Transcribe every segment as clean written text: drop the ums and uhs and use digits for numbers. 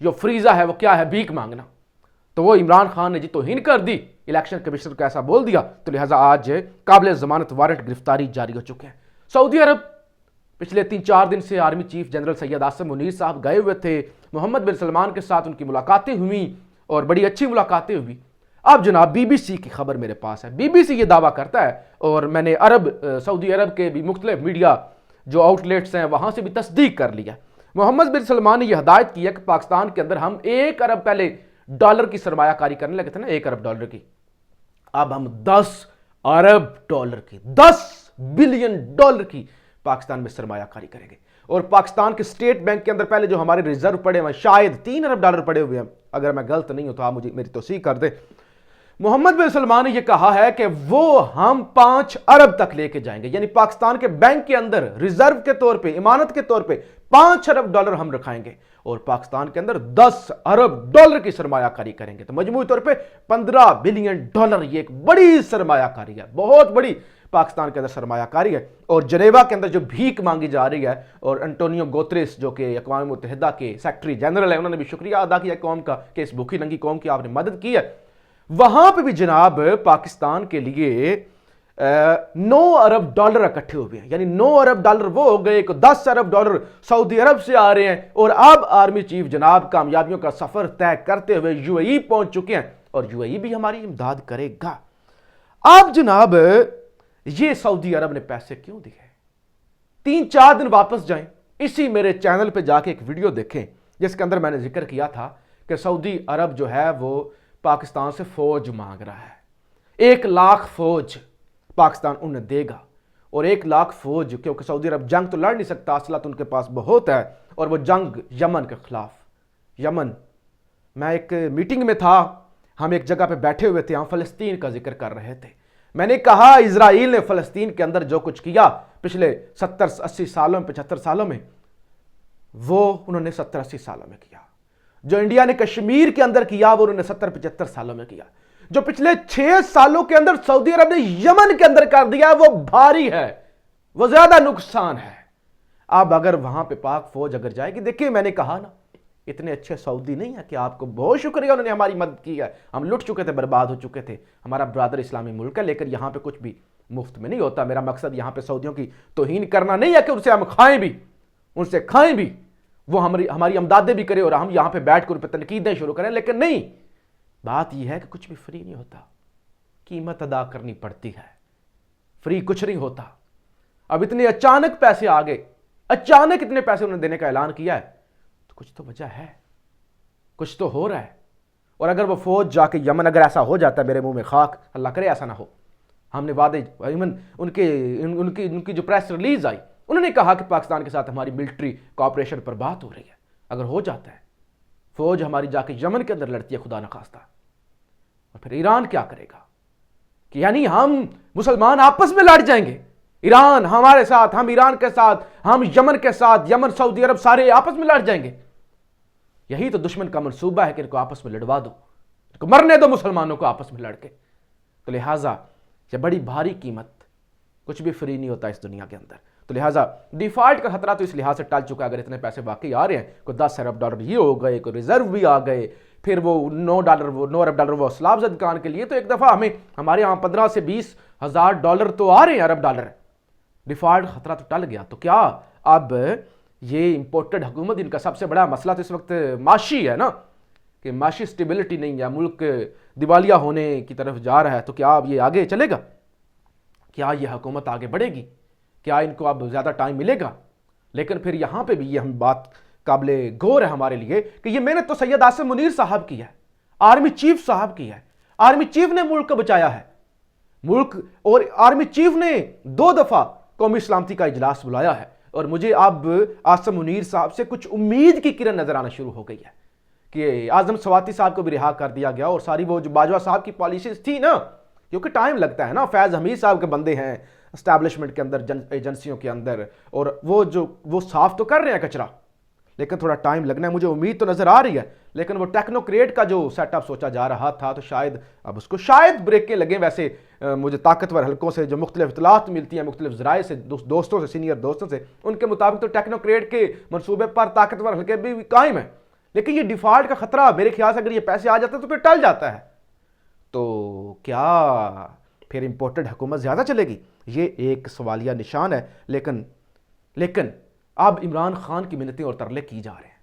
جو فریضہ ہے وہ کیا ہے؟ بھیک مانگنا. تو وہ عمران خان نے جی توہین کر دی, الیکشن کمشنر کو ایسا بول دیا, تو لہٰذا آج قابل ضمانت وارنٹ گرفتاری جاری ہو چکے ہیں. سعودی عرب پچھلے 3-4 دن سے army chief general Syed Asim Munir صاحب گئے ہوئے تھے. محمد بن سلمان کے ساتھ ان کی ملاقاتیں ہوئیں اور بڑی اچھی ملاقاتیں ہوئی. اب جناب بی بی سی کی خبر میرے پاس ہے. بی بی سی یہ دعویٰ کرتا ہے, اور میں نے سعودی عرب کے بھی مختلف میڈیا جو آؤٹ لیٹس ہیں وہاں سے بھی تصدیق کر لیا. محمد بن سلمان نے یہ ہدایت کی ہے کہ پاکستان کے اندر ہم 1 ارب پہلے ڈالر کی سرمایہ کاری کرنے لگے تھے نا, 1 ارب ڈالر کی, اب ہم 10 ارب ڈالر کی, 10 بلین ڈالر کی پاکستان میں سرمایہ کاری کریں گے. اور پاکستان کے اسٹیٹ بینک کے اندر پہلے جو ہمارے ریزرو پڑے ہوئے ہیں شاید 3 ارب ڈالر پڑے ہوئے ہیں, اگر میں غلط نہیں ہوں تو آپ مجھے میری توثیق کر دیں. محمد بن سلمان نے یہ کہا ہے کہ وہ ہم 5 ارب تک لے کے جائیں گے, یعنی پاکستان کے بینک کے اندر ریزرو کے طور پہ, امانت کے طور پہ 5 ارب ڈالر ہم رکھائیں گے اور پاکستان کے اندر 10 ارب ڈالر کی سرمایہ کاری کریں گے. تو مجموعی طور پہ 15 بلین ڈالر, یہ ایک بڑی سرمایہ کاری ہے, بہت بڑی پاکستان کے اندر سرمایہ کاری ہے. اور جنیوا کے اندر جو بھیک مانگی جا رہی ہے, اور انٹونیو گوتریس جو کہ اقوام متحدہ کے سیکرٹری جنرل ہیں, انہوں نے بھی شکریہ ادا کیا قوم کا کہ اس بھوکی ننگی قوم کی آپ نے مدد کی ہے. وہاں پہ بھی جناب پاکستان کے لیے 9 ارب ڈالر اکٹھے ہوئے ہیں, یعنی 9 ارب ڈالر وہ ہو گئے کہ 10 ارب ڈالر سعودی عرب سے آ رہے ہیں. اور اب آرمی چیف جناب کامیابیوں کا سفر طے کرتے ہوئے یو اے ای پہنچ چکے ہیں, اور یو اے ای بھی ہماری امداد کرے گا. اب جناب یہ سعودی عرب نے پیسے کیوں دیے؟ 3-4 دن واپس جائیں, اسی میرے چینل پہ جا کے ایک ویڈیو دیکھیں جس کے اندر میں نے ذکر کیا تھا کہ سعودی عرب جو ہے وہ پاکستان سے فوج مانگ رہا ہے. 1 لاکھ فوج پاکستان انہیں دے گا, اور 1 لاکھ فوج, کیونکہ سعودی عرب جنگ تو لڑ نہیں سکتا, اسلحہ تو ان کے پاس بہت ہے, اور وہ جنگ یمن کے خلاف. یمن, میں ایک میٹنگ میں تھا, ہم ایک جگہ پہ بیٹھے ہوئے تھے, ہم فلسطین کا ذکر کر رہے تھے. میں نے کہا اسرائیل نے فلسطین کے اندر جو کچھ کیا پچھلے 70-80 سالوں میں, 75 سالوں میں, وہ انہوں نے 70-80 سالوں میں کیا. جو انڈیا نے کشمیر کے اندر کیا وہ انہوں نے 70-75 سالوں میں کیا. جو پچھلے 6 سالوں کے اندر سعودی عرب نے یمن کے اندر کر دیا وہ بھاری ہے, وہ زیادہ نقصان ہے. اب اگر وہاں پہ پاک فوج اگر جائے گی, دیکھیں میں نے کہا نا اتنے اچھے سعودی نہیں ہے کہ آپ کو بہت شکریہ, انہوں نے ہماری مدد کی ہے, ہم لٹ چکے تھے, برباد ہو چکے تھے. ہمارا برادر اسلامی ملک ہے, لیکن یہاں پہ کچھ بھی مفت میں نہیں ہوتا. میرا مقصد یہاں پہ سعودیوں کی توہین کرنا نہیں ہے کہ ان سے ہم کھائیں بھی, ان سے کھائیں بھی, وہ ہماری امدادیں بھی کرے اور ہم یہاں پہ بیٹھ کر ان پہ تنقیدیں شروع کریں. لیکن نہیں, بات یہ ہے کہ کچھ بھی فری نہیں ہوتا, قیمت ادا کرنی پڑتی ہے, فری کچھ نہیں ہوتا. اب اتنے اچانک پیسے آ گئے, اچانک اتنے پیسے انہوں نے دینے کا اعلان کیا ہے, تو کچھ تو وجہ ہے, کچھ تو ہو رہا ہے. اور اگر وہ فوج جا کے یمن, اگر ایسا ہو جاتا ہے, میرے منہ میں خاک, اللہ کرے ایسا نہ ہو. ہم نے وعدے, ان کی جو پریس ریلیز آئی, انہوں نے کہا کہ پاکستان کے ساتھ ہماری ملٹری کوآپریشن پر بات ہو رہی ہے. اگر ہو جاتا ہے فوج ہماری جا کے یمن کے اندر لڑتی ہے خدا نخواستہ, اور پھر ایران کیا کرے گا؟ کہ یعنی ہم مسلمان آپس میں لڑ جائیں گے, ایران ہمارے ساتھ, ہم ایران کے ساتھ, ہم یمن کے ساتھ, یمن سعودی عرب سارے آپس میں لڑ جائیں گے. یہی تو دشمن کا منصوبہ ہے کہ ان کو آپس میں لڑوا دو, ان کو مرنے دو مسلمانوں کو آپس میں لڑ کے. تو لہٰذا یہ بڑی بھاری قیمت, کچھ بھی فری نہیں ہوتا اس دنیا کے اندر. تو لہٰذا ڈیفالٹ کا خطرہ تو اس لحاظ سے ٹل چکا ہے. اگر اتنے پیسے واقعی آ رہے ہیں, کوئی 10 ارب ڈالر یہ ہو گئے, کوئی ریزرو بھی آ گئے, پھر وہ 9 ارب ڈالر وہ اسلحہ افزا دکان کے لیے, تو ایک دفعہ ہمارے یہاں 15 سے 20 ہزار ڈالر تو آ رہے ہیں, ارب ڈالر. ڈیفالٹ خطرہ تو ٹل گیا. تو کیا اب یہ امپورٹڈ حکومت, ان کا سب سے بڑا مسئلہ تو اس وقت معاشی ہے نا, کہ معاشی سٹیبلٹی نہیں ہے, ملک دیوالیہ ہونے کی طرف جا رہا ہے. تو کیا اب یہ آگے چلے گا؟ کیا یہ حکومت آگے بڑھے گی؟ کیا ان کو اب زیادہ ٹائم ملے گا؟ لیکن پھر یہاں پہ بھی یہ ہم بات قابل غور ہے ہمارے لیے کہ یہ محنت تو سید عاصم منیر صاحب کی ہے, آرمی چیف صاحب کی ہے. آرمی چیف نے ملک کو بچایا ہے, ملک, اور آرمی چیف نے 2 دفعہ قومی سلامتی کا اجلاس بلایا ہے. اور مجھے اب عاصم منیر صاحب سے کچھ امید کی کرن نظر آنا شروع ہو گئی ہے کہ اعظم سواتی صاحب کو بھی رہا کر دیا گیا, اور ساری وہ جو باجوہ صاحب کی پالیسیز تھی نا, کیونکہ ٹائم لگتا ہے نا, فیض حمید صاحب کے بندے ہیں اسٹیبلشمنٹ کے اندر, ایجنسیوں کے اندر, اور وہ صاف تو کر رہے ہیں کچرا, لیکن تھوڑا ٹائم لگنا ہے. مجھے امید تو نظر آ رہی ہے, لیکن وہ ٹیکنوکریٹ کا جو سیٹ اپ سوچا جا رہا تھا, تو شاید اب اس کو شاید بریکیں لگیں. ویسے مجھے طاقتور حلقوں سے جو مختلف اطلاعات ملتی ہیں, مختلف ذرائع سے, دوستوں سے, سینئر دوستوں سے, ان کے مطابق تو ٹیکنوکریٹ کے منصوبے پر طاقتور حلقے بھی قائم ہیں, لیکن یہ ڈیفالٹ کا خطرہ میرے خیال سے اگر یہ پیسے آ جاتے ہیں تو پھر ٹل جاتا ہے. تو کیا پھر امپورٹڈ حکومت زیادہ چلے گی؟ یہ ایک سوالیہ نشان ہے. لیکن اب عمران خان کی منتیں اور ترلے کی جا رہے ہیں.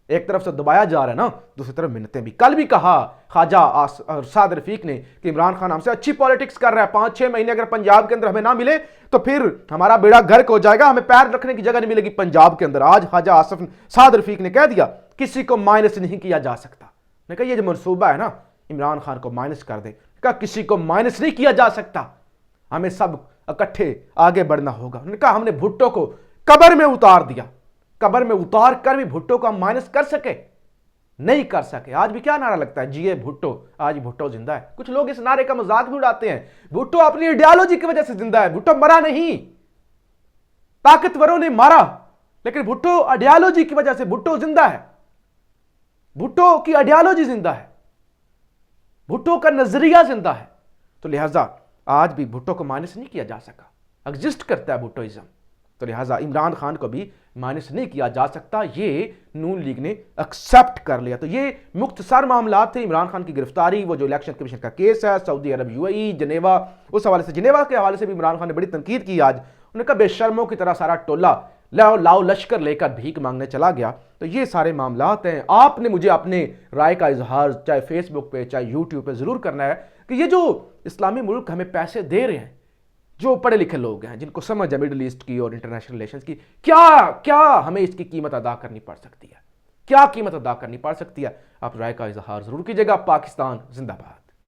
ایک طرف سے دبایا جا رہا ہے نا، دوسری طرف منتیں بھی. کل بھی کہا خواجہ سعد رفیق نے کہ عمران خان ہم سے اچھی پالیٹکس کر رہا ہے، 5-6 مہینے اگر پنجاب کے اندر ہمیں نہ ملے تو پھر ہمارا بیڑا گرک ہو جائے گا، ہمیں پیر رکھنے کی جگہ نہیں ملے گی پنجاب کے اندر. آج خواجہ سعد رفیق نے کہہ دیا کسی کو مائنس نہیں کیا جا سکتا. میں کہا یہ جو منصوبہ ہے نا عمران خان کو مائنس کر دے، کہا کسی کو مائنس نہیں کیا جا سکتا، ہمیں سب اکٹھے آگے بڑھنا ہوگا. انہوں نے کہا ہم نے بھٹو کو قبر میں اتار دیا، قبر میں اتار کر بھی بھٹو کو ہم مائنس کر سکے؟ نہیں کر سکے. آج بھی کیا نعرہ لگتا ہے؟ جیے بھٹو. آج بھٹو زندہ ہے. کچھ لوگ اس نعرے کا مذاق بھی اڑاتے ہیں. بھٹو اپنی آئیڈیالوجی کی وجہ سے زندہ ہے. بھٹو مرا نہیں، طاقتوروں نے مارا، لیکن بھٹو آئیڈیالوجی کی وجہ سے بھٹو زندہ ہے. بھٹو کی آئیڈیالوجی زندہ ہے، بھٹو کا نظریہ زندہ ہے. تو لہٰذا آج بھی بھٹو کو مائنس نہیں کیا جا سکا، ایگزسٹ کرتا ہے بھٹوازم. تو لہٰذا عمران خان کو بھی مائنس نہیں کیا جا سکتا. یہ نون لیگ نے ایکسیپٹ کر لیا. تو یہ مختصر معاملات تھے. عمران خان کی گرفتاری، وہ جو الیکشن کمیشن کا کیس ہے، سعودی عرب، UAE، جنیوا، اس حوالے سے جنیوا کے حوالے سے بھی عمران خان نے بڑی تنقید کی. آج انہوں نے کہا بے شرموں کی طرح سارا ٹولہ لاؤ لشکر لے کر بھیک مانگنے چلا گیا. تو یہ سارے معاملات ہیں. آپ نے مجھے اپنے رائے کا اظہار چاہے فیس بک پہ چاہے یوٹیوب پہ ضرور کرنا ہے کہ یہ جو اسلامی ملک ہمیں پیسے دے رہے ہیں، جو پڑھے لکھے لوگ ہیں جن کو سمجھ ہے مڈل ایسٹ کی اور انٹرنیشنل ریلیشنز کی، کیا ہمیں اس کی قیمت ادا کرنی پڑ سکتی ہے؟ کیا قیمت ادا کرنی پڑ سکتی ہے؟ آپ رائے کا اظہار ضرور کیجیے گا. پاکستان زندہ باد.